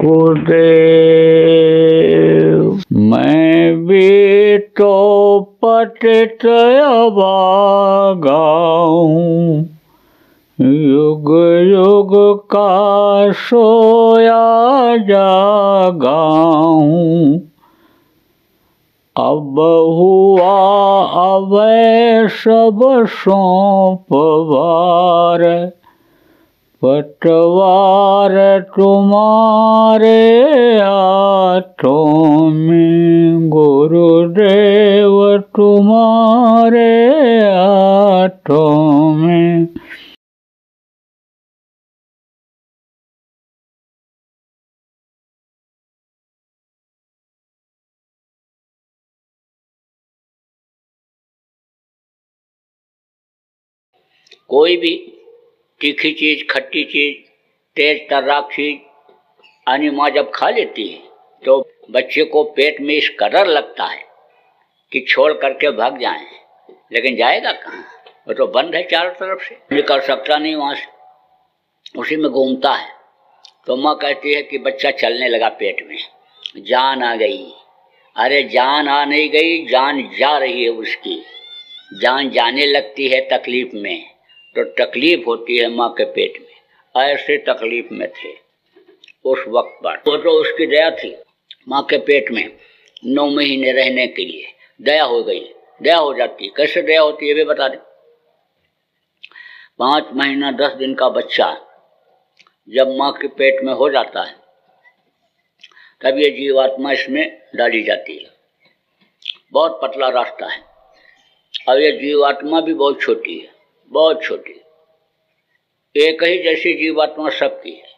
गुरुदेव। मैं भी तो पतित अभागा हूँ, युग युग का सोया जागा हूँ। अब हुआ अब सब सौंपवार, पतवार तुम्हारे हाथों में, गुरुदेव तुम्हारे हाथों में। कोई भी तीखी चीज, खट्टी चीज, तेज तर्राक चीज यानी माँ जब खा लेती है तो बच्चे को पेट में इस कदर लगता है कि छोड़ करके भाग जाए, लेकिन जाएगा कहाँ? वो तो बंद है चारों तरफ से, निकल सकता नहीं वहां से, उसी में घूमता है। तो माँ कहती है कि बच्चा चलने लगा पेट में, जान आ गई। अरे जान आ नहीं गई, जान जा रही है उसकी। जान जाने लगती है तकलीफ में तो तकलीफ होती है माँ के पेट में। ऐसे तकलीफ में थे उस वक्त पर। तो उसकी दया थी माँ के पेट में 9 महीने रहने के लिए। दया हो गई, दया हो जाती है। कैसे दया होती है वे बता दें। 5 महीना 10 दिन का बच्चा जब माँ के पेट में हो जाता है तब ये जीवात्मा इसमें डाली जाती है। बहुत पतला रास्ता है और ये जीवात्मा भी बहुत छोटी है, बहुत छोटी। एक ही जैसी जीवात्मा सबकी है।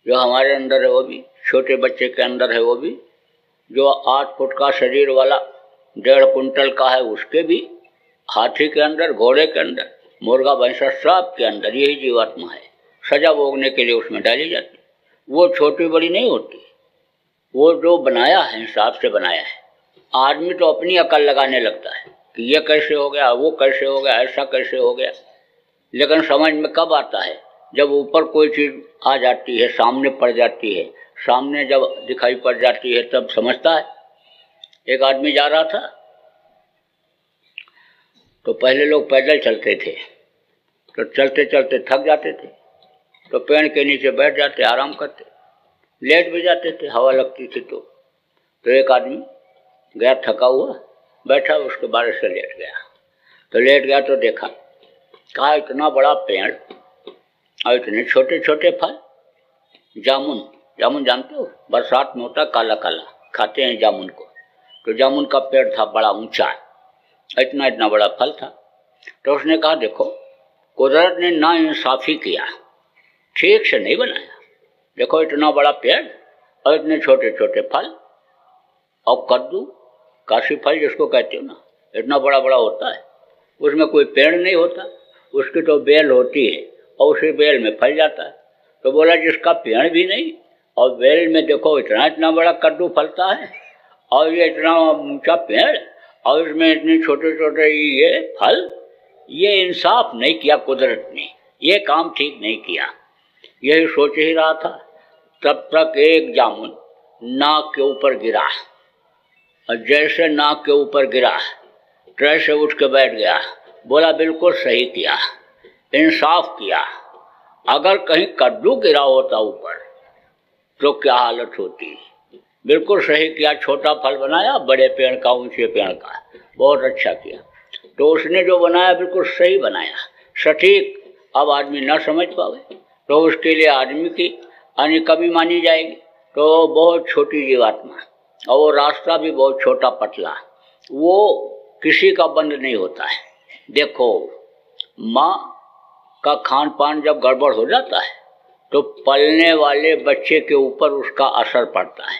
जो हमारे अंदर है वो भी, छोटे बच्चे के अंदर है वो भी, जो 8 फुट का शरीर वाला 1.5 कुंटल का है उसके भी, हाथी के अंदर, घोड़े के अंदर, मुर्गा भैंसा सब के अंदर यही जीवात्मा है। सजा भोगने के लिए उसमें डाली जाती। वो छोटी बड़ी नहीं होती, वो जो बनाया है हिसाब से बनाया है। आदमी तो अपनी अकल लगाने लगता है कि ये कैसे हो गया, वो कैसे हो गया, ऐसा कैसे हो गया। लेकिन समझ में कब आता है? जब ऊपर कोई चीज आ जाती है, सामने पड़ जाती है, सामने जब दिखाई पड़ जाती है तब समझता है। एक आदमी जा रहा था तो पहले लोग पैदल चलते थे, तो चलते चलते थक जाते थे तो पेड़ के नीचे बैठ जाते, आराम करते, लेट भी जाते थे, हवा लगती थी। तो एक आदमी गया थका हुआ, बैठा, उसके बारे से लेट गया। तो लेट गया तो देखा, कहा इतना बड़ा पेड़ और इतने छोटे छोटे फल। जामुन, जामुन जानते हो, बरसात में होता काला काला, खाते हैं जामुन को। तो जामुन का पेड़ था बड़ा ऊंचा, इतना इतना बड़ा फल था। तो उसने कहा देखो, कुदरत ने ना इंसाफी किया, ठीक से नहीं बनाया। देखो इतना बड़ा पेड़ और इतने छोटे छोटे फल, और कद्दू, काशी फल जिसको कहते हो ना, इतना बड़ा बड़ा होता है, उसमें कोई पेड़ नहीं होता, उसकी तो बेल होती है और उसी बेल में फल जाता है। तो बोला जिसका पेड़ भी नहीं और बेल में देखो इतना इतना बड़ा कद्दू फलता है और ये इतना ऊंचा पेड़ और इसमें इतने छोटे छोटे ये फल, ये इंसाफ नहीं किया कुदरत ने, ये काम ठीक नहीं किया। यही सोच ही रहा था तब तक एक जामुन नाक के ऊपर गिरा, और जैसे नाक के ऊपर गिरा तैसे उठ के बैठ गया। बोला बिल्कुल सही किया, इंसाफ किया। अगर कहीं कद्दू गिरा होता ऊपर तो क्या हालत होती। बिल्कुल सही किया, छोटा फल बनाया, बड़े पेड़ का, ऊंचे पेड़ का, बहुत अच्छा किया। तो उसने जो बनाया बिल्कुल सही बनाया, सटीक। अब आदमी न समझ पावे तो उसके लिए आदमी की यानी कमी मानी जाएगी। तो बहुत छोटी जीवात्मा और वो रास्ता भी बहुत छोटा पतला, वो किसी का बंद नहीं होता है। देखो माँ का खान पान जब गड़बड़ हो जाता है तो पलने वाले बच्चे के ऊपर उसका असर पड़ता है।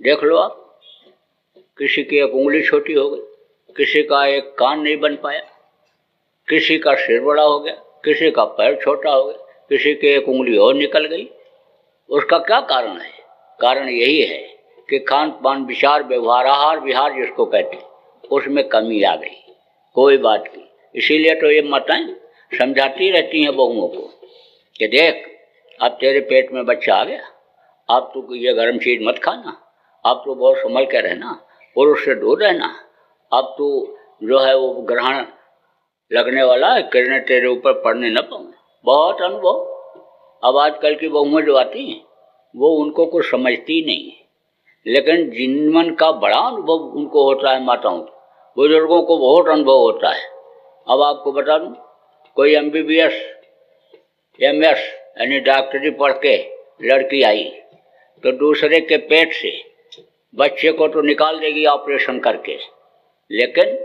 देख लो आप, किसी की एक उंगली छोटी हो गई, किसी का एक कान नहीं बन पाया, किसी का सिर बड़ा हो गया, किसी का पैर छोटा हो गया, किसी की एक उंगली और निकल गई। उसका क्या कारण है? कारण यही है कि खान पान, विचार, व्यवहार, आहार विहार जिसको कहते हैं, उसमें कमी आ गई। कोई बात की, इसीलिए तो ये माताएं समझाती रहती हैं बहुओं को कि देख अब तेरे पेट में बच्चा आ गया, आप तो ये गर्म चीज मत खाना, आप तो बहुत संभल के रहना, पुरुष से दूर रहना, अब तो जो है वो ग्रहण लगने वाला है, किरणें तेरे ऊपर पड़ने न पाऊँ। बहुत अनुभव। अब आजकल की बहुएं जो आती हैं वो उनको कुछ समझती नहीं है, लेकिन जीवन का बड़ा अनुभव उनको होता है। माताओं बुजुर्गों को बहुत अनुभव होता है। अब आपको बता दूं, कोई MBBS MS यानी डॉक्टरी पढ़ के लड़की आई तो दूसरे के पेट से बच्चे को तो निकाल देगी ऑपरेशन करके, लेकिन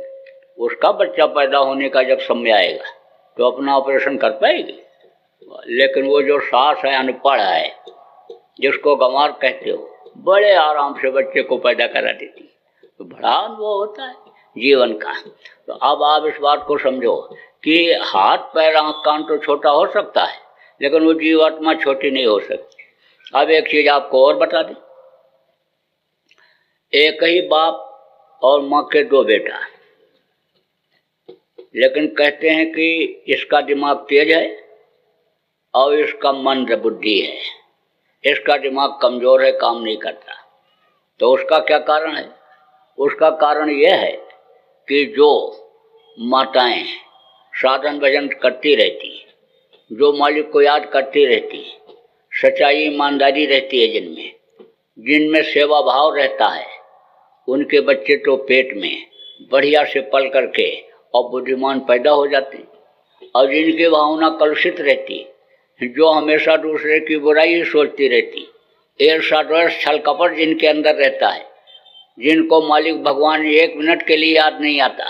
उसका बच्चा पैदा होने का जब समय आएगा तो अपना ऑपरेशन कर पाएगी। लेकिन वो जो सास है अनपढ़ है, जिसको गंवार कहते हो, बड़े आराम से बच्चे को पैदा करा देती। तो बड़ा अनुभव होता है जीवन का। तो अब आप इस बात को समझो कि हाथ पैर आँख कान तो छोटा हो सकता है, लेकिन वो जीवात्मा छोटी नहीं हो सकती। अब एक चीज आपको और बता दें, एक ही बाप और माँ के दो बेटा, लेकिन कहते हैं कि इसका दिमाग तेज है और इसका मंद बुद्धि है, इसका दिमाग कमजोर है, काम नहीं करता। तो उसका क्या कारण है? उसका कारण यह है कि जो माताएं साधन भजन करती रहती, जो मालिक को याद करती रहती, सच्चाई ईमानदारी रहती है जिनमें सेवा भाव रहता है, उनके बच्चे तो पेट में बढ़िया से पल करके और बुद्धिमान पैदा हो जाते। और जिनकी भावना कलुषित रहती, जो हमेशा दूसरे की बुराई ही सोचती रहती, ईर्ष्या द्वेष छल कपट जिनके अंदर रहता है, जिनको मालिक भगवान 1 मिनट के लिए याद नहीं आता,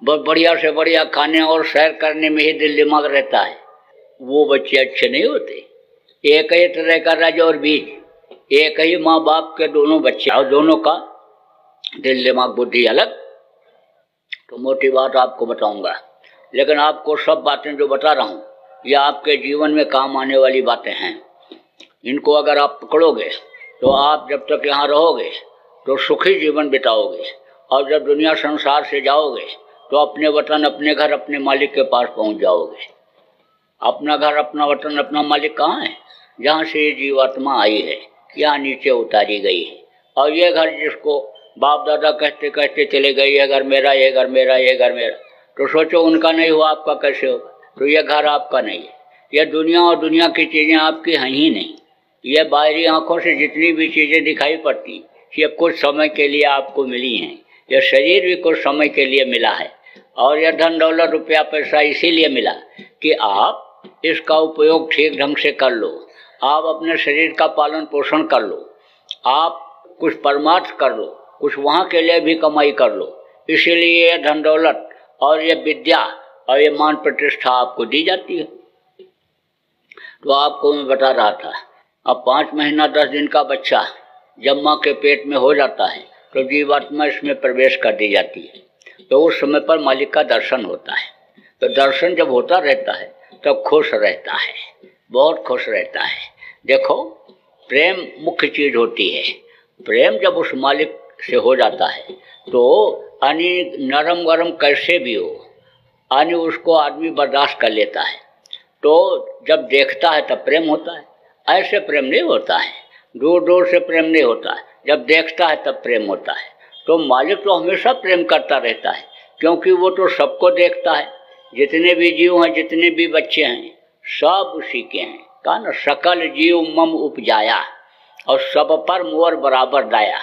बस बढ़िया से बढ़िया खाने और सैर करने में ही दिल दिमाग रहता है, वो बच्चे अच्छे नहीं होते। एक ही तरह का रज और बीज, एक ही माँ बाप के दोनों बच्चे और दोनों का दिल दिमाग बुद्धि अलग। तो मोटी बात आपको बताऊंगा, लेकिन आपको सब बातें जो बता रहा हूँ ये आपके जीवन में काम आने वाली बातें हैं। इनको अगर आप पकड़ोगे तो आप जब तक यहाँ रहोगे तो सुखी जीवन बिताओगे, और जब दुनिया संसार से जाओगे तो अपने वतन अपने घर अपने मालिक के पास पहुँच जाओगे। अपना घर अपना वतन अपना मालिक कहाँ है? जहाँ से ये जीवात्मा आई है, यहाँ नीचे उतारी गई है। और ये घर जिसको बाप दादा कहते कहते चले गए, ये घर मेरा, ये घर मेरा, ये घर मेरा, तो सोचो उनका नहीं हुआ आपका कैसे होगा? तो ये घर आपका नहीं है। ये दुनिया और दुनिया की चीज़ें आपकी हैं ही नहीं। ये बाहरी आंखों से जितनी भी चीज़ें दिखाई पड़ती, ये कुछ समय के लिए आपको मिली हैं। यह शरीर भी कुछ समय के लिए मिला है, और यह धन दौलत रुपया पैसा इसीलिए मिला कि आप इसका उपयोग ठीक ढंग से कर लो, आप अपने शरीर का पालन पोषण कर लो, आप कुछ परमार्थ कर लो, कुछ वहाँ के लिए भी कमाई कर लो। इसीलिए यह धन दौलत और ये विद्या और ये मान प्रतिष्ठा आपको दी जाती है। तो आपको मैं बता रहा था, अब 5 महीना 10 दिन का बच्चा जब माँ के पेट में हो जाता है तो जीवात्मा इसमें प्रवेश कर दी जाती है। तो उस समय पर मालिक का दर्शन होता है। तो दर्शन जब होता रहता है तब खुश रहता है, बहुत खुश रहता है। देखो, प्रेम मुख्य चीज होती है। प्रेम जब उस मालिक से हो जाता है तो यानी नरम गरम कैसे भी हो, यानी उसको आदमी बर्दाश्त कर लेता है। तो जब देखता है तब प्रेम होता है, ऐसे प्रेम नहीं होता है, दूर दूर से प्रेम नहीं होता है, जब देखता है तब प्रेम होता है। तो मालिक तो हमेशा प्रेम करता रहता है, क्योंकि वो तो सबको देखता है। जितने भी जीव हैं, जितने भी बच्चे हैं, सब उसी के हैं। कहा ना, सकल जीव मम उपजाया, और सब पर मोर बराबर दया,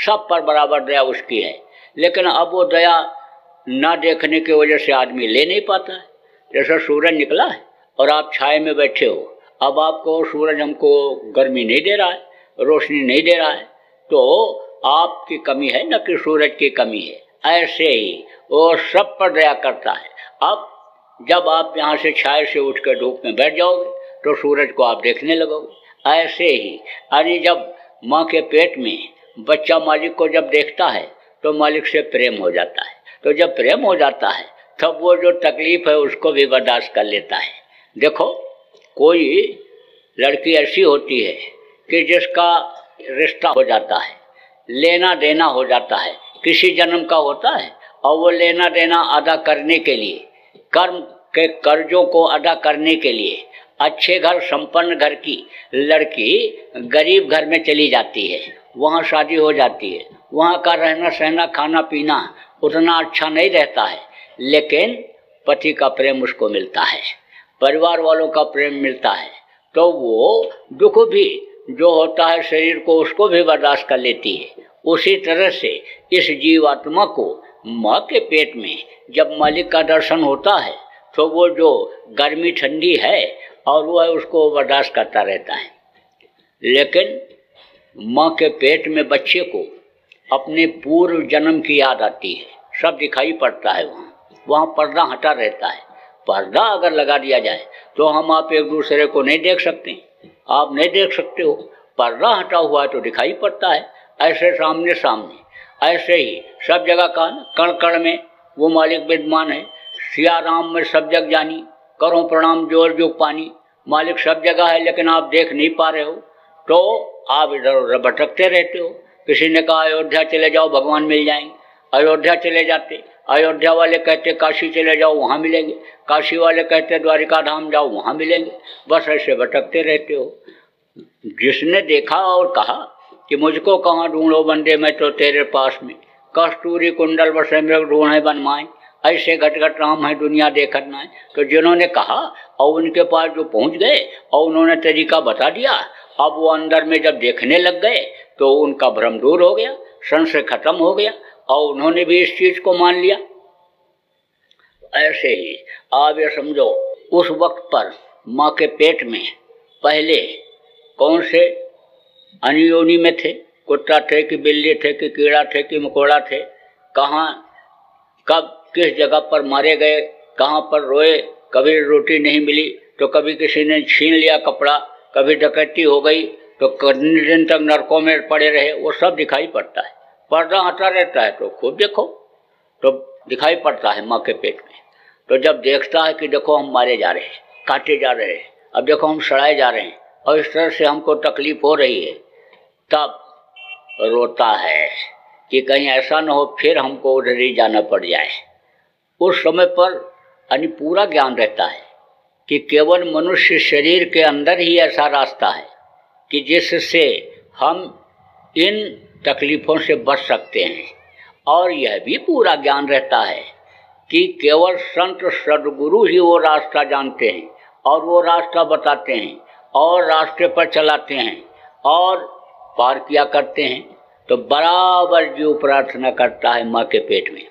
सब पर बराबर दया उसकी है। लेकिन अब वो दया ना देखने की वजह से आदमी ले नहीं पाता है। जैसे सूरज निकला है और आप छाए में बैठे हो, अब आपको सूरज हमको गर्मी नहीं दे रहा है, रोशनी नहीं दे रहा है, तो आपकी कमी है, न कि सूरज की कमी है। ऐसे ही वो सब पर दया करता है। अब जब आप यहाँ से छाए से उठ कर धूप में बैठ जाओगे तो सूरज को आप देखने लगोगे। ऐसे ही यानी जब माँ के पेट में बच्चा मालिक को जब देखता है तो मालिक से प्रेम हो जाता है। तो जब प्रेम हो जाता है तब वो जो तकलीफ है उसको भी बर्दाश्त कर लेता है। देखो, कोई लड़की ऐसी होती है कि जिसका रिश्ता हो जाता है, लेना देना हो जाता है, किसी जन्म का होता है, और वो लेना देना अदा करने के लिए, कर्म के कर्जों को अदा करने के लिए अच्छे घर संपन्न घर की लड़की गरीब घर में चली जाती है, वहाँ शादी हो जाती है, वहाँ का रहना सहना खाना पीना उतना अच्छा नहीं रहता है, लेकिन पति का प्रेम उसको मिलता है, परिवार वालों का प्रेम मिलता है, तो वो दुख भी जो होता है शरीर को उसको भी बर्दाश्त कर लेती है। उसी तरह से इस जीवात्मा को माँ के पेट में जब मालिक का दर्शन होता है तो वो जो गर्मी ठंडी है और वो है उसको बर्दाश्त करता रहता है। लेकिन माँ के पेट में बच्चे को अपने पूर्व जन्म की याद आती है, सब दिखाई पड़ता है, वहाँ पर्दा हटा रहता है। पर्दा अगर लगा दिया जाए तो हम आप एक दूसरे को नहीं देख सकते, आप नहीं देख सकते हो, पर्दा हटा हुआ है तो दिखाई पड़ता है ऐसे सामने सामने। ऐसे ही सब जगह का कण कण में वो मालिक विद्यमान है। सिया राम में सब जग जानी, करो प्रणाम जोर जो पानी। मालिक सब जगह है लेकिन आप देख नहीं पा रहे हो, तो आप इधर उधर भटकते रहते हो। किसी ने कहा अयोध्या चले जाओ भगवान मिल जाएंगे, अयोध्या चले जाते, अयोध्या वाले कहते काशी चले जाओ वहाँ मिलेंगे, काशी वाले कहते द्वारिका धाम जाओ वहाँ मिलेंगे, बस ऐसे भटकते रहते हो। जिसने देखा और कहा कि मुझको कहाँ ढूंढो बंदे मैं तो तेरे पास में, कस्तूरी कुंडल बसे मृग ढूंढे बनमाए, ऐसे घट घट राम है दुनिया देखत ना है। तो जिन्होंने कहा और उनके पास जो पहुंच गए और उन्होंने तरीका बता दिया, अब वो अंदर में जब देखने लग गए तो उनका भ्रम दूर हो गया, संशय खत्म हो गया और उन्होंने भी इस चीज को मान लिया। ऐसे ही आप ये समझो उस वक्त पर माँ के पेट में पहले कौन से अनियोनी में थे, कुत्ता थे कि बिल्ली थे कि कीड़ा थे कि मकोड़ा थे, कहाँ कब किस जगह पर मारे गए, कहाँ पर रोए, कभी रोटी नहीं मिली तो कभी किसी ने छीन लिया कपड़ा, कभी डकैती हो गई तो कितने दिन तक नरकों में पड़े रहे, वो सब दिखाई पड़ता है। पर्दा हटा रहता है तो खूब देखो तो दिखाई पड़ता है माँ के पेट में। तो जब देखता है कि देखो हम मारे जा रहे हैं, काटे जा रहे हैं, अब देखो हम सड़ाए जा रहे हैं और इस तरह से हमको तकलीफ हो रही है, तब रोता है कि कहीं ऐसा न हो फिर हमको उधर ही जाना पड़ जाए। उस समय पर यानी पूरा ज्ञान रहता है कि केवल मनुष्य शरीर के अंदर ही ऐसा रास्ता है कि जिससे हम इन तकलीफ़ों से बच सकते हैं। और यह भी पूरा ज्ञान रहता है कि केवल संत सद्गुरु ही वो रास्ता जानते हैं और वो रास्ता बताते हैं और रास्ते पर चलाते हैं और पार किया करते हैं। तो बराबर जीव प्रार्थना करता है माँ के पेट में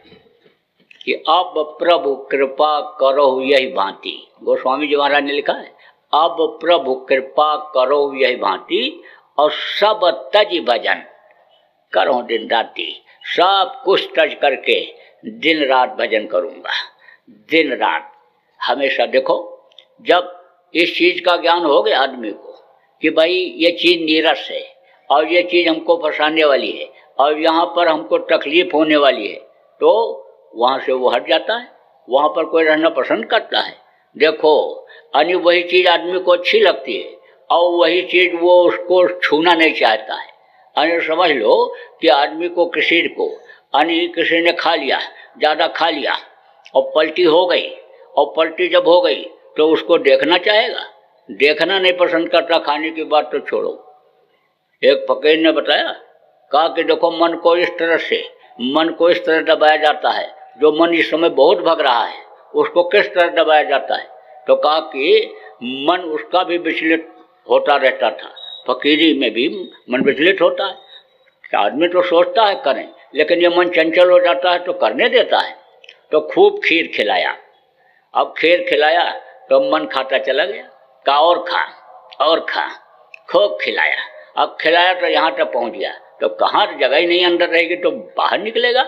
कि अब प्रभु कृपा करो यही भांति। गोस्वामी जी महाराज ने लिखा है, अब प्रभु कृपा करो यही भांति और सब तज भजन करो दिन राति। सब कुछ तज करके दिन रात भजन करूँगा, दिन रात हमेशा। देखो जब इस चीज़ का ज्ञान हो गया आदमी को कि भाई ये चीज़ नीरस है और ये चीज़ हमको फंसाने वाली है और यहाँ पर हमको तकलीफ होने वाली है, तो वहाँ से वो हट जाता है, वहाँ पर कोई रहना पसंद करता है। देखो यानी वही चीज़ आदमी को अच्छी लगती है और वही चीज़ वो उसको छूना नहीं चाहता है। यानी समझ लो कि आदमी को किसी को यानी किसी ने खा लिया, ज़्यादा खा लिया और पलटी हो गई, और पलटी जब हो गई तो उसको देखना चाहेगा, देखना नहीं पसंद करता, खाने की बात तो छोड़ो। एक फकीर ने बताया, कहा कि देखो मन को इस तरह दबाया जाता है, जो मन इस समय बहुत भग रहा है उसको किस तरह दबाया जाता है। तो कहा कि मन उसका भी विचलित होता रहता था, फकीरी में भी मन विचलित होता है। आदमी तो सोचता है करें, लेकिन ये मन चंचल हो जाता है तो करने देता है। तो खूब खीर खिलाया, अब खीर खिलाया तो मन खाता चला गया, का और खा, खूब खिलाया। अब खिलाया तो यहाँ तक पहुँच गया, तो कहाँ जगह ही नहीं अंदर रहेगी तो बाहर निकलेगा,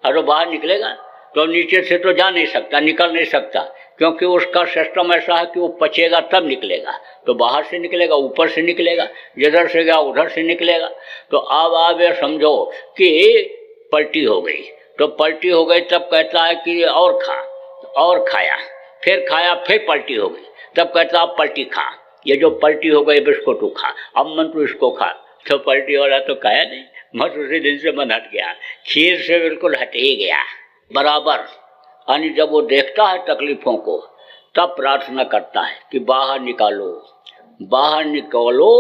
और बाहर निकलेगा तो नीचे से तो जा नहीं सकता, निकल नहीं सकता, क्योंकि उसका सिस्टम ऐसा है कि वो पचेगा तब निकलेगा। तो बाहर से निकलेगा, ऊपर से निकलेगा, जिधर से गया उधर से निकलेगा। तो अब आप ये समझो कि पलटी हो गई, तो पलटी हो गई तब कहता है कि और खा, और खाया, फिर खाया, फिर पलटी हो गई, तब कहता अब पलटी खा, ये जो पलटी हो गई इसको तू खा, अब मन तू इसको खा। तो पलटी वाला तो खाया नहीं, बस उसी दिन से मन हट गया, खीर से बिल्कुल हट ही गया बराबर। यानी जब वो देखता है तकलीफों को तब प्रार्थना करता है कि बाहर निकालो, बाहर निकालो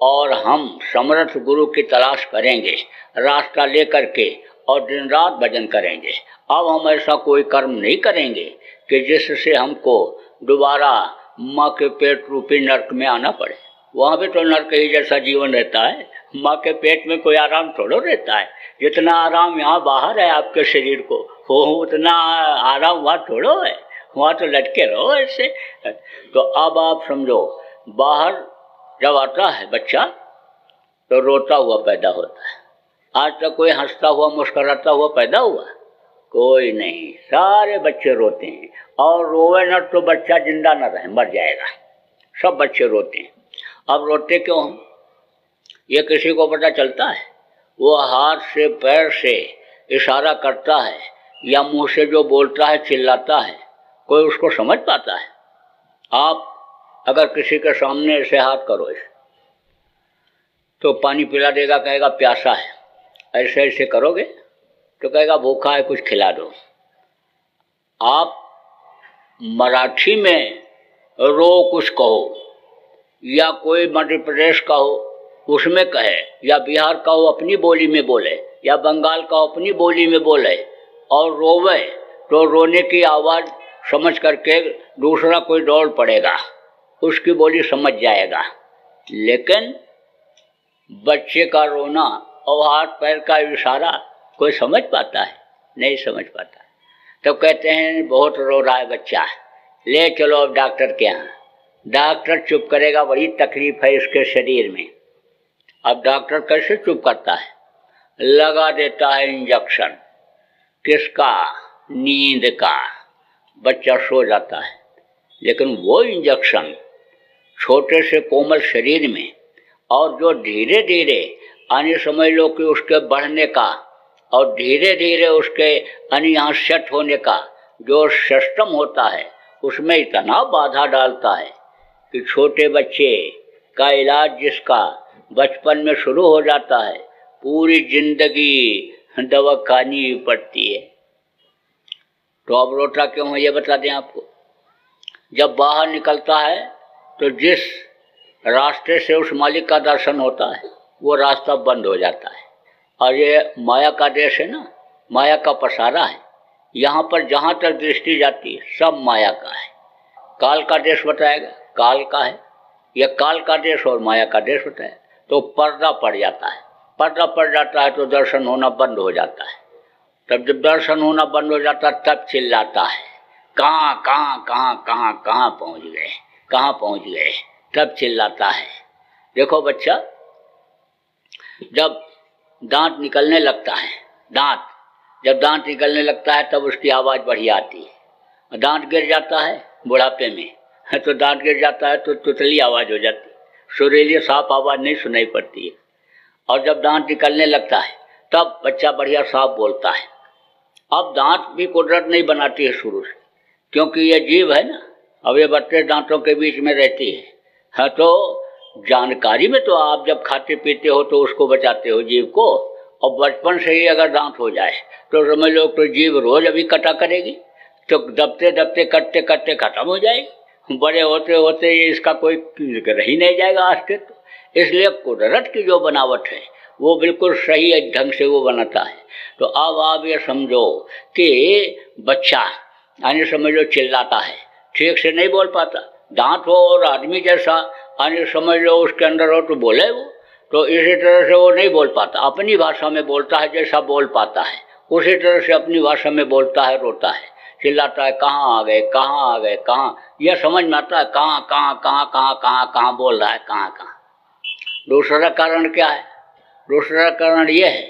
और हम समर्थ गुरु की तलाश करेंगे रास्ता लेकर के और दिन रात भजन करेंगे। अब हम ऐसा कोई कर्म नहीं करेंगे कि जिससे हमको दोबारा माँ के पेट रूपी नरक में आना पड़े। वहाँ भी तो नरक ही जैसा जीवन रहता है, माँ के पेट में कोई आराम थोड़ा रहता है। जितना आराम यहाँ बाहर है आपके शरीर को, हो उतना आराम वहाँ थोड़ा है, वहाँ तो लटके रहो ऐसे। तो अब आप समझो, बाहर जब आता है बच्चा तो रोता हुआ पैदा होता है। आज तक कोई हंसता हुआ मुस्कुराता हुआ पैदा हुआ? कोई नहीं, सारे बच्चे रोते हैं। और रोवे न तो बच्चा जिंदा न रहे, मर जाएगा। सब बच्चे रोते हैं। अब रोते क्यों हम, ये किसी को पता चलता है? वो हाथ से पैर से इशारा करता है या मुंह से जो बोलता है चिल्लाता है, कोई उसको समझ पाता है? आप अगर किसी के सामने ऐसे हाथ करो तो पानी पिला देगा, कहेगा प्यासा है। ऐसे ऐसे करोगे तो कहेगा भूखा है, कुछ खिला दो। आप मराठी में रो कुछ कहो या कोई मध्य प्रदेश का हो उसमें कहे, या बिहार का हो अपनी बोली में बोले, या बंगाल का हो अपनी बोली में बोले और रोवे, तो रोने की आवाज़ समझ करके दूसरा कोई दौड़ पड़ेगा, उसकी बोली समझ जाएगा। लेकिन बच्चे का रोना और हाथ पैर का इशारा कोई समझ पाता है? नहीं समझ पाता। तो कहते हैं बहुत रो रहा है बच्चा, ले चलो अब डॉक्टर के यहाँ। डॉक्टर चुप करेगा, बड़ी तकलीफ है इसके शरीर में। अब डॉक्टर कैसे चुप करता है? लगा देता है इंजेक्शन। किसका? नींद का। बच्चा सो जाता है। लेकिन वो इंजेक्शन छोटे से कोमल शरीर में, और जो धीरे धीरे यानी समझ लो कि उसके बढ़ने का और धीरे धीरे उसके यानी यहाँ सेट होने का जो सिस्टम होता है, उसमें इतना बाधा डालता है कि छोटे बच्चे का इलाज जिसका बचपन में शुरू हो जाता है, पूरी जिंदगी दवा खानी पड़ती है। तो अब रोता क्यों है ये बता दें आपको। जब बाहर निकलता है तो जिस रास्ते से उस मालिक का दर्शन होता है वो रास्ता बंद हो जाता है। और ये माया का देश है ना, माया का पसारा है। यहाँ पर जहाँ तक दृष्टि जाती है सब माया का है। काल का देश बताएगा, काल का है, यह काल का देश और माया का देश बताएगा। तो पर्दा पड़ जाता है। पर्दा पड़ जाता है तो दर्शन होना बंद हो जाता है। तब जब दर्शन होना बंद हो जाता है तब चिल्लाता है, कहाँ कहाँ कहाँ कहाँ कहाँ पहुँच गए, कहाँ पहुँच गए, तब चिल्लाता है। देखो बच्चा, जब दांत निकलने लगता है, जब दांत निकलने लगता है तब उसकी आवाज़ बढ़िया आती है। दांत गिर जाता है बुढ़ापे में तो दांत गिर जाता है तो तुतली आवाज़ हो जाती है, सुरीली साफ आवाज़ नहीं सुनाई पड़ती है। और जब दांत निकलने लगता है तब बच्चा बढ़िया साफ बोलता है। अब दांत भी कुदरत नहीं बनाती है शुरू से, क्योंकि ये जीव है ना, अब ये 32 दांतों के बीच में रहती है। तो जानकारी में तो आप जब खाते पीते हो तो उसको बचाते हो जीव को, और बचपन से ही अगर दांत हो जाए तो समझ लो तो जीव रोज अभी कटा करेगी, तो दबते दबते कटते कटते खत्म हो जाएगी। बड़े होते होते ये इसका कोई रह ही नहीं जाएगा अस्तित्व। इसलिए कुदरत की जो बनावट है वो बिल्कुल सही ढंग से वो बनाता है। तो अब आप ये समझो कि बच्चा यानी समझ लो चिल्लाता है, ठीक से नहीं बोल पाता। दांत हो और आदमी जैसा यानी समझ लो उसके अंदर हो तो बोले वो, तो इसी तरह से वो नहीं बोल पाता, अपनी भाषा में बोलता है जैसा बोल पाता है उसी तरह से अपनी भाषा में बोलता है, रोता है, चिल्लाता है, कहाँ आ गए, कहाँ आ गए, कहाँ। यह समझ में आता है कहाँ कहाँ कहाँ कहाँ कहाँ कहाँ बोल रहा है, कहाँ कहाँ। दूसरा कारण क्या है? दूसरा कारण यह है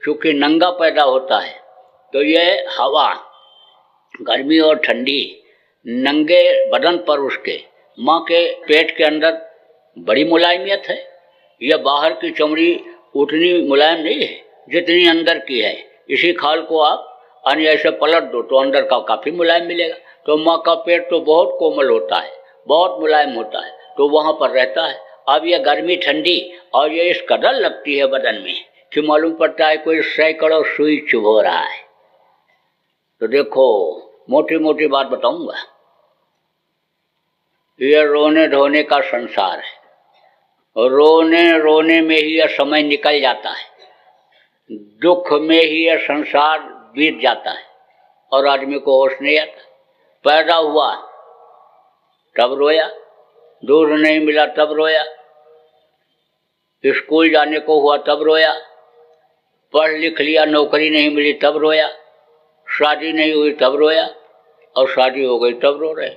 क्योंकि नंगा पैदा होता है तो ये हवा गर्मी और ठंडी नंगे बदन पर उसके माँ के पेट के अंदर बड़ी मुलायमियत है। यह बाहर की चमड़ी उतनी मुलायम नहीं है जितनी अंदर की है। इसी खाल को आप अन्य ऐसे पलट दो तो अंदर का काफ़ी मुलायम मिलेगा। तो माँ का पेट तो बहुत कोमल होता है, बहुत मुलायम होता है, तो वहाँ पर रहता है। अब यह गर्मी ठंडी और ये इस कदर लगती है बदन में कि मालूम पड़ता है कोई सैकड़ों सुई चुभो रहा है। तो देखो मोटी मोटी बात बताऊंगा, ये रोने धोने का संसार है, और रोने रोने में ही यह समय निकल जाता है, दुख में ही यह संसार बीत जाता है और आदमी को होश नहीं आता। पैदा हुआ तब रोया, दूध नहीं मिला तब रोया, स्कूल जाने को हुआ तब रोया, पढ़ लिख लिया नौकरी नहीं मिली तब रोया, शादी नहीं हुई तब रोया, और शादी हो गई तब रो रहे।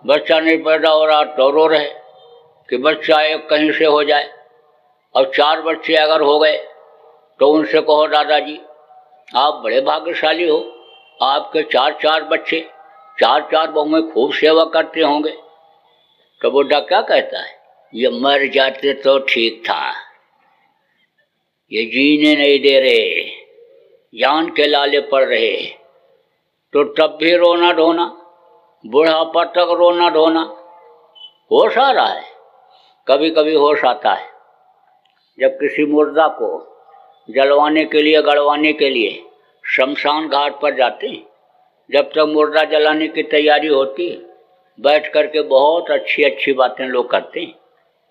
बच्चा नहीं पैदा हो रहा तो रो रहे कि बच्चा एक कहीं से हो जाए। और 4 बच्चे अगर हो गए तो उनसे कहो दादाजी आप बड़े भाग्यशाली हो, आपके 4 बच्चे, 4 बहुएं खूब सेवा करते होंगे। तो बुढ़ा क्या कहता है, ये मर जाते तो ठीक था, ये जीने नहीं दे रहे, जान के लाले पड़ रहे। तो तब भी रोना धोना, बुढ़ापा तक रोना धोना। होश आ रहा है, कभी कभी होश आता है जब किसी मुर्दा को जलवाने के लिए, गड़वाने के लिए शमशान घाट पर जाते हैं। जब तक मुर्दा जलाने की तैयारी होती है, बैठ करके बहुत अच्छी अच्छी बातें लोग करते हैं।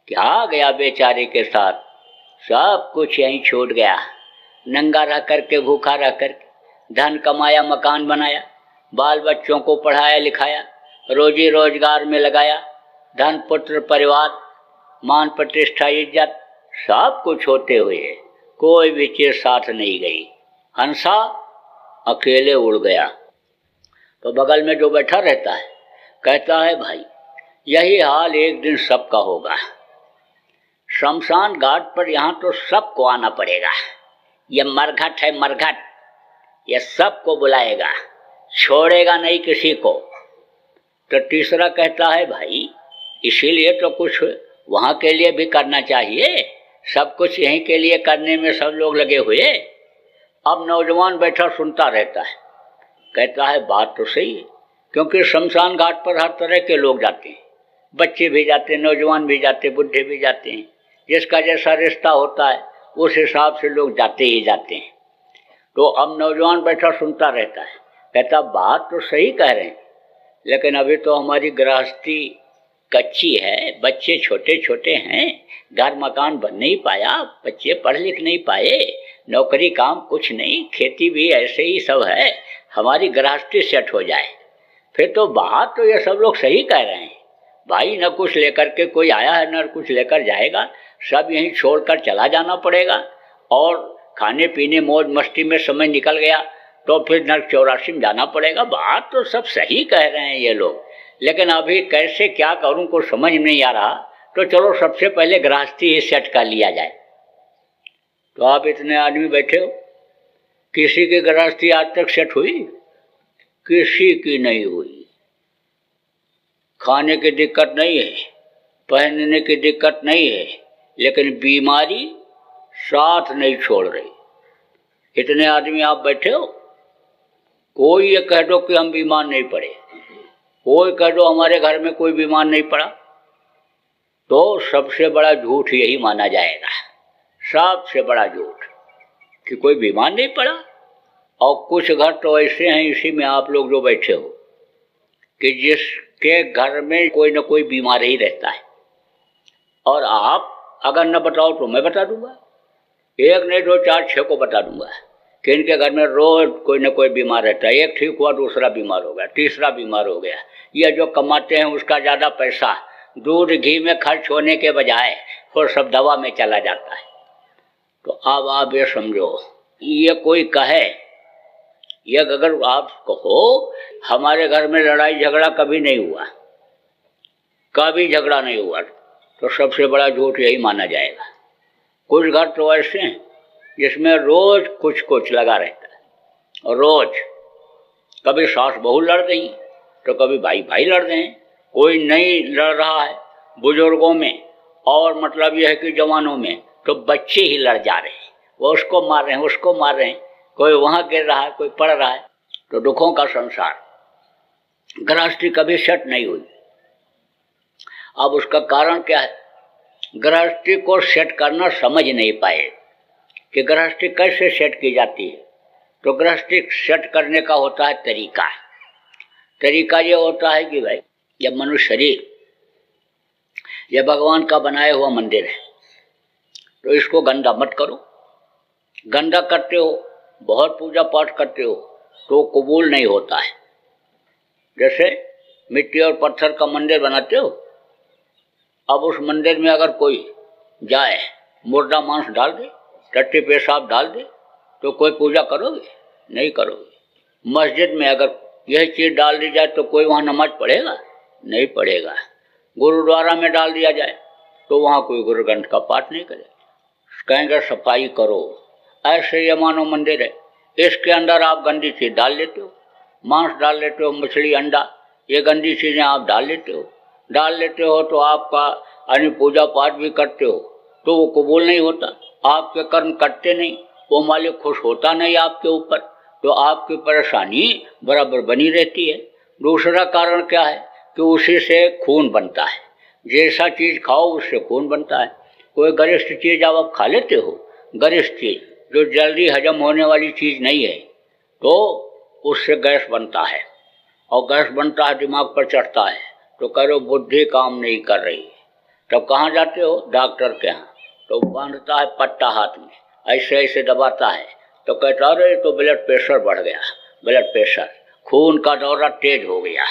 क्या गया बेचारे के साथ, सब कुछ यहीं छूट गया, नंगा रह करके, भूखा रह करके, धन कमाया, मकान बनाया, बाल बच्चों को पढ़ाया लिखाया, रोजी रोजगार में लगाया, धन पुत्र परिवार, मान प्रतिष्ठा इज्जत, सब कुछ होते हुए कोई भी चीज साथ नहीं गई। हंसा अकेले उड़ गया। तो बगल में जो बैठा रहता है कहता है भाई यही हाल एक दिन सबका होगा, शमशान घाट पर यहाँ तो सबको आना पड़ेगा, ये मरघट है मरघट, ये सबको बुलाएगा, छोड़ेगा नहीं किसी को। तो तीसरा कहता है भाई इसीलिए तो कुछ वहाँ के लिए भी करना चाहिए, सब कुछ यहीं के लिए करने में सब लोग लगे हुए। अब नौजवान बैठा सुनता रहता है, कहता है बात तो सही है, क्योंकि शमशान घाट पर हर तरह के लोग जाते हैं, बच्चे भी जाते हैं, नौजवान भी जाते हैं, बुढ़े भी जाते हैं, जिसका जैसा रिश्ता होता है उस हिसाब से लोग जाते ही जाते हैं। तो अब नौजवान बैठा सुनता रहता है, कहता बात तो सही कह रहे हैं, लेकिन अभी तो हमारी गृहस्थी कच्ची है, बच्चे छोटे छोटे हैं, घर मकान बन नहीं पाया, बच्चे पढ़ लिख नहीं पाए, नौकरी काम कुछ नहीं, खेती भी ऐसे ही सब है, हमारी गृहस्थी सेट हो जाए फिर तो। बात तो ये सब लोग सही कह रहे हैं भाई, न कुछ लेकर के कोई आया है न कुछ लेकर जाएगा, सब यहीं छोड़कर चला जाना पड़ेगा। और खाने पीने मौज मस्ती में समय निकल गया तो फिर नरक 84 में जाना पड़ेगा। बात तो सब सही कह रहे हैं ये लोग, लेकिन अभी कैसे क्या करूं को समझ नहीं आ रहा। तो चलो सबसे पहले गृहस्थी ही सेट कर लिया जाए। तो आप इतने आदमी बैठे हो, किसी की गृहस्थी आज तक सेट हुई? किसी की नहीं हुई। खाने की दिक्कत नहीं है, पहनने की दिक्कत नहीं है, लेकिन बीमारी साथ नहीं छोड़ रही। इतने आदमी आप बैठे हो, कोई ये कह दो कि हम बीमार नहीं पड़े, कोई कह दो हमारे घर में कोई बीमार नहीं पड़ा, तो सबसे बड़ा झूठ यही माना जाएगा, सबसे बड़ा झूठ कि कोई बीमार नहीं पड़ा। और कुछ घर तो ऐसे हैं, इसी में आप लोग जो बैठे हो, कि जिसके घर में कोई न कोई बीमार ही रहता है। और आप अगर न बताओ तो मैं बता दूंगा, एक नहीं 2 4 6 को बता दूंगा कि इनके घर में रोज कोई न कोई बीमार रहता है। एक ठीक हुआ, दूसरा बीमार हो गया, तीसरा बीमार हो गया। ये जो कमाते हैं उसका ज़्यादा पैसा दूध घी में खर्च होने के बजाय वो सब दवा में चला जाता है। तो अब आप ये समझो, ये कोई कहे, ये अगर आप कहो हमारे घर में लड़ाई झगड़ा कभी नहीं हुआ, कभी झगड़ा नहीं हुआ, तो सबसे बड़ा झूठ यही माना जाएगा। कुछ घर तो ऐसे हैं जिसमें रोज कुछ कुछ लगा रहता है, और रोज कभी सास बहू लड़ रही तो कभी भाई भाई लड़ रहे हैं, कोई नहीं लड़ रहा है बुजुर्गों में, और मतलब यह है कि जवानों में तो बच्चे ही लड़ जा रहे हैं, वो उसको मार रहे हैं, उसको मार रहे हैं, कोई वहां गिर रहा है, कोई पड़ रहा है। तो दुखों का संसार, गृहस्थी कभी सेट नहीं हुई। अब उसका कारण क्या है? गृहस्थी को सेट करना समझ नहीं पाए कि गृहस्थी कैसे सेट की जाती है। तो गृहस्थी सेट करने का होता है तरीका। तरीका ये होता है कि भाई जब मनुष्य शरीर यह भगवान का बनाया हुआ मंदिर है, तो इसको गंदा मत करो। गंदा करते हो, बहुत पूजा पाठ करते हो तो कबूल नहीं होता है। जैसे मिट्टी और पत्थर का मंदिर बनाते हो, अब उस मंदिर में अगर कोई जाए मुर्दा मांस डाल दे, टट्टी पेशाब डाल दे, तो कोई पूजा करोगे? नहीं करोगे। मस्जिद में अगर यह चीज डाल दी जाए तो कोई वहां नमाज पढ़ेगा? नहीं पढ़ेगा। गुरुद्वारा में डाल दिया जाए तो वहां कोई गुरु ग्रंथ का पाठ नहीं करेगा, कहेंगे सफाई करो। ऐसे ये मानो मंदिर है, इसके अंदर आप गंदी चीज डाल लेते हो, मांस डाल लेते हो, मछली अंडा, ये गंदी चीजें आप डाल लेते हो तो आपका अन्य पूजा पाठ भी करते हो तो वो कबूल नहीं होता। आपके कर्म करते नहीं, वो मालिक खुश होता नहीं आपके ऊपर, तो आपकी परेशानी बराबर बनी रहती है। दूसरा कारण क्या है कि उसी से खून बनता है। जैसा चीज खाओ उससे खून बनता है। कोई गरिष्ठ चीज आप खा लेते हो, गरिष्ठ चीज जो जल्दी हजम होने वाली चीज नहीं है, तो उससे गैस बनता है, और गैस बनता है, दिमाग पर चढ़ता है, तो करो बुद्धि काम नहीं कर रही। तब कहाँ जाते हो? डॉक्टर के यहाँ। तो बांधता है पट्टा हाथ में, ऐसे ऐसे दबाता है, तो कहता अरे तो ब्लड प्रेशर बढ़ गया, ब्लड प्रेशर, खून का दौरा तेज हो गया।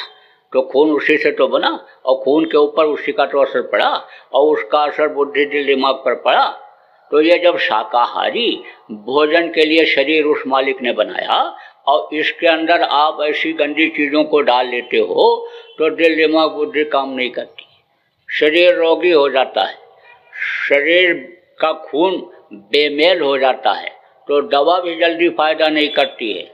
तो खून उसी से तो बना, और खून के ऊपर उसी का तो असर पड़ा, और उसका असर बुद्धि दिल दिमाग पर पड़ा। तो ये जब शाकाहारी भोजन के लिए शरीर उस मालिक ने बनाया, और इसके अंदर आप ऐसी गंदी चीजों को डाल लेते हो, तो दिल दिमाग बुद्धि काम नहीं करती, शरीर रोगी हो जाता है, शरीर का खून बेमेल हो जाता है, तो दवा भी जल्दी फायदा नहीं करती है।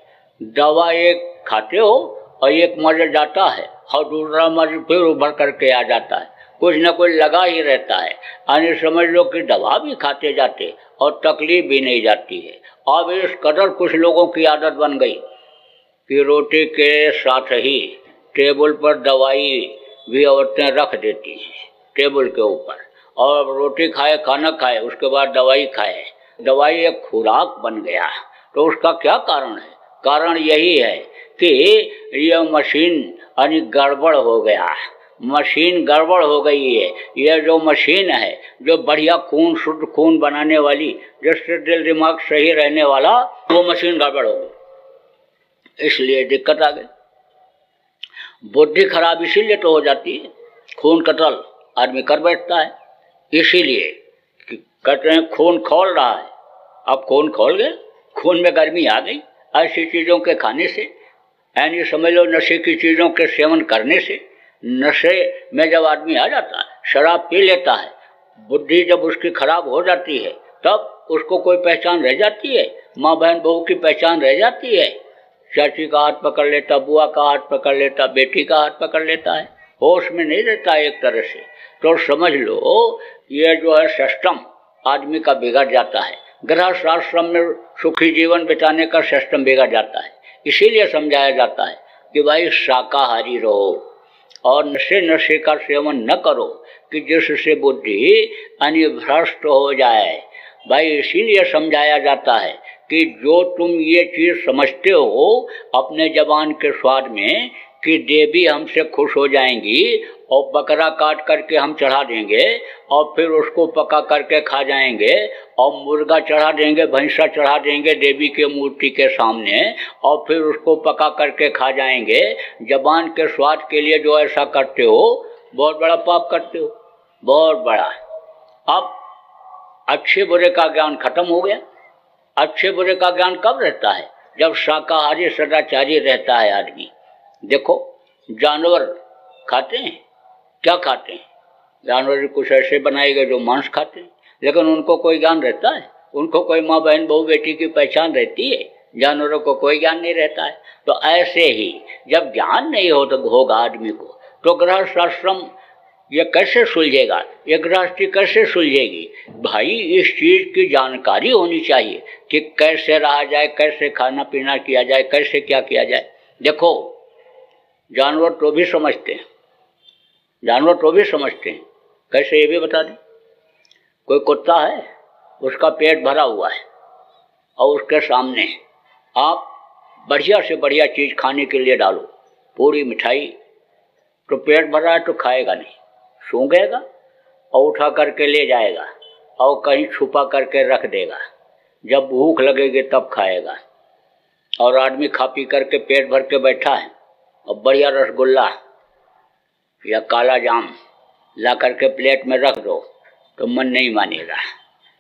दवा एक खाते हो और एक मर जाता है, और दूसरा मर फिर उभर करके आ जाता है, कुछ न कुछ लगा ही रहता है। यानी समझ लो कि दवा भी खाते जाते और तकलीफ भी नहीं जाती है। अब इस कदर कुछ लोगों की आदत बन गई कि रोटी के साथ ही टेबल पर दवाई भी औरतें रख देती हैं, टेबल के ऊपर, और रोटी खाए, खाना खाए, उसके बाद दवाई खाए। दवाई एक खुराक बन गया। तो उसका क्या कारण है? कारण यही है कि यह मशीन यानी गड़बड़ हो गया, मशीन गड़बड़ हो गई है। यह जो मशीन है, जो बढ़िया खून, शुद्ध खून बनाने वाली, जिससे दिल दिमाग सही रहने वाला, वो मशीन गड़बड़ हो गई, इसलिए दिक्कत आ गई। बुद्धि खराब इसीलिए तो हो जाती है, खून कतल आदमी कर बैठता है, इसीलिए कहते हैं खून खौल रहा है। अब खून खौल गए, खून में गर्मी आ गई ऐसी चीजों के खाने से, यानी समझ लो नशे की चीजों के सेवन करने से। नशे में जब आदमी आ जाता है, शराब पी लेता है, बुद्धि जब उसकी खराब हो जाती है, तब उसको कोई पहचान रह जाती है? माँ बहन बहू की पहचान रह जाती है? चाची का हाथ पकड़ लेता, बुआ का हाथ पकड़ लेता, बेटी का हाथ पकड़ लेता है, होश में नहीं रहता एक तरह से। तो समझ लो ये जो है सिस्टम आदमी का बिगड़ जाता है, गृहस्थ आश्रम में सुखी जीवन बिताने का सिस्टम बिगड़ जाता है। इसीलिए समझाया जाता है कि भाई शाकाहारी रहो और नशे का सेवन न करो कि जिससे बुद्धि अनिभ्रष्ट हो जाए। भाई इसीलिए समझाया जाता है कि जो तुम ये चीज समझते हो अपने जबान के स्वाद में कि देवी हमसे खुश हो जाएंगी और बकरा काट करके हम चढ़ा देंगे और फिर उसको पका करके खा जाएंगे, और मुर्गा चढ़ा देंगे, भैंसा चढ़ा देंगे देवी के मूर्ति के सामने और फिर उसको पका करके खा जाएंगे, जबान के स्वाद के लिए जो ऐसा करते हो बहुत बड़ा पाप करते हो, बहुत बड़ा। अब अच्छे बुरे का ज्ञान खत्म हो गया। अच्छे बुरे का ज्ञान कब रहता है? जब शाकाहारी सदाचारी रहता है आदमी। देखो जानवर खाते हैं, क्या खाते हैं? जानवर कुछ ऐसे बनाए गए जो मांस खाते हैं, लेकिन उनको कोई ज्ञान रहता है? उनको कोई माँ बहन बहू बेटी की पहचान रहती है? जानवरों को कोई ज्ञान नहीं रहता है। तो ऐसे ही जब ज्ञान नहीं होगा आदमी को, तो गृहस्थ आश्रम ये कैसे सुलझेगा? ये गृहस्थी कैसे सुलझेगी? भाई इस चीज की जानकारी होनी चाहिए कि कैसे रहा जाए, कैसे खाना पीना किया जाए, कैसे क्या किया जाए। देखो जानवर तो भी समझते हैं, जानवर तो भी समझते हैं। कैसे ये भी बता दें। कोई कुत्ता है, उसका पेट भरा हुआ है और उसके सामने आप बढ़िया से बढ़िया चीज खाने के लिए डालो, पूरी मिठाई, तो पेट भरा है तो खाएगा नहीं, सूंघेगा, और उठा करके ले जाएगा और कहीं छुपा करके रख देगा। जब भूख लगेगी तब खाएगा। और आदमी खा पी करके पेट भर के बैठा है और बढ़िया रसगुल्ला या काला जाम ला करके प्लेट में रख दो तो मन नहीं मानेगा,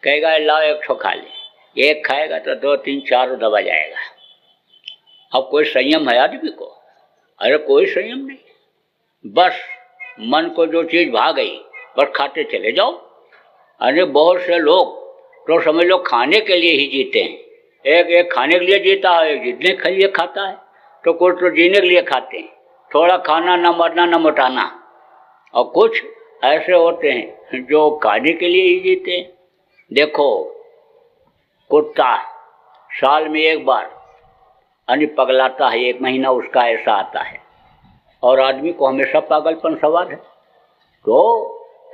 कहेगा लाओ एक ठो खा ले। एक खाएगा तो 2 3 4 दबा जाएगा। अब कोई संयम है आदमी को? अरे कोई संयम नहीं। बस मन को जो चीज भा गई बस खाते चले जाओ। अरे बहुत से लोग तो समझ लो खाने के लिए ही जीते हैं। एक खाने के लिए जीता है, एक जीतने के लिए खाता है। तो कुछ तो जीने के लिए खाते हैं, थोड़ा खाना न मरना न मोटाना। और कुछ ऐसे होते हैं जो खाने के लिए ही जीते हैं। देखो कुत्ता साल में एक बार यानी पगलाता है, 1 महीना उसका ऐसा आता है और आदमी को हमेशा पागलपन सवार है। तो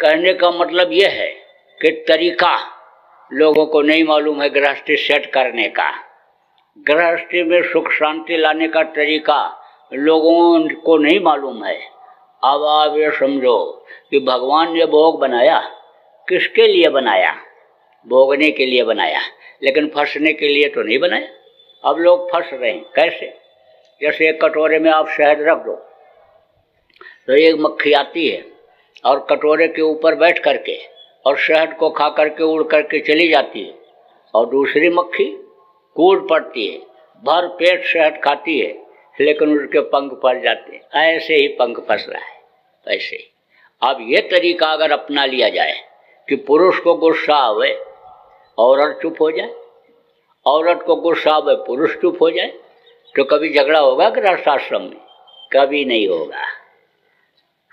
कहने का मतलब यह है कि तरीका लोगों को नहीं मालूम है गृहस्थी सेट करने का। गृहस्थी में सुख शांति लाने का तरीका लोगों को नहीं मालूम है। अब आप ये समझो कि भगवान ने भोग बनाया, किसके लिए बनाया? भोगने के लिए बनाया, लेकिन फंसने के लिए तो नहीं बनाया। अब लोग फंस रहे हैं। कैसे? जैसे एक कटोरे में आप शहद रख दो तो एक मक्खी आती है और कटोरे के ऊपर बैठ करके और शहद को खा करके उड़ करके चली जाती है। और दूसरी मक्खी कूद पड़ती है, भर पेट शहद खाती है, लेकिन उसके पंख फंस जाते हैं। ऐसे ही पंख फंस रहा है। ऐसे ही अब ये तरीका अगर अपना लिया जाए कि पुरुष को गुस्सा आवे औरत चुप हो जाए, औरत को गुस्सा आवे पुरुष चुप हो जाए, तो कभी झगड़ा होगा गृहस्थाश्रम में? कभी नहीं होगा।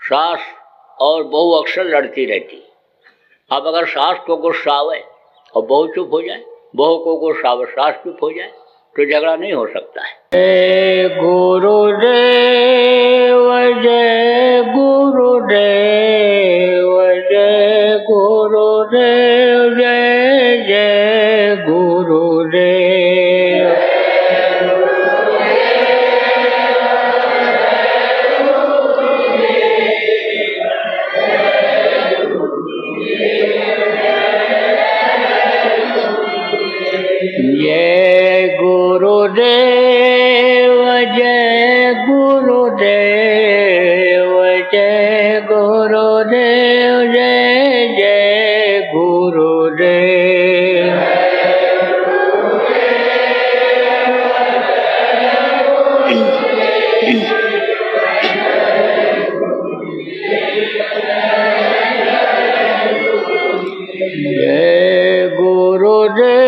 सास और बहू अक्सर लड़ती रहती। अब अगर सास को गुस्सा आवे और बहू चुप हो जाए, बहू को गुस्सा आवे सास चुप हो जाए, तो झगड़ा नहीं हो सकता है। जय गुरुदेव, जय गुरुदेव, जय गुरुदेव, जय जय गुरुदेव। जय गुरुदेव, जय गुरुदेव, जय गुरुदेव, जय जय गुरुदेव। जय गुरुदेव,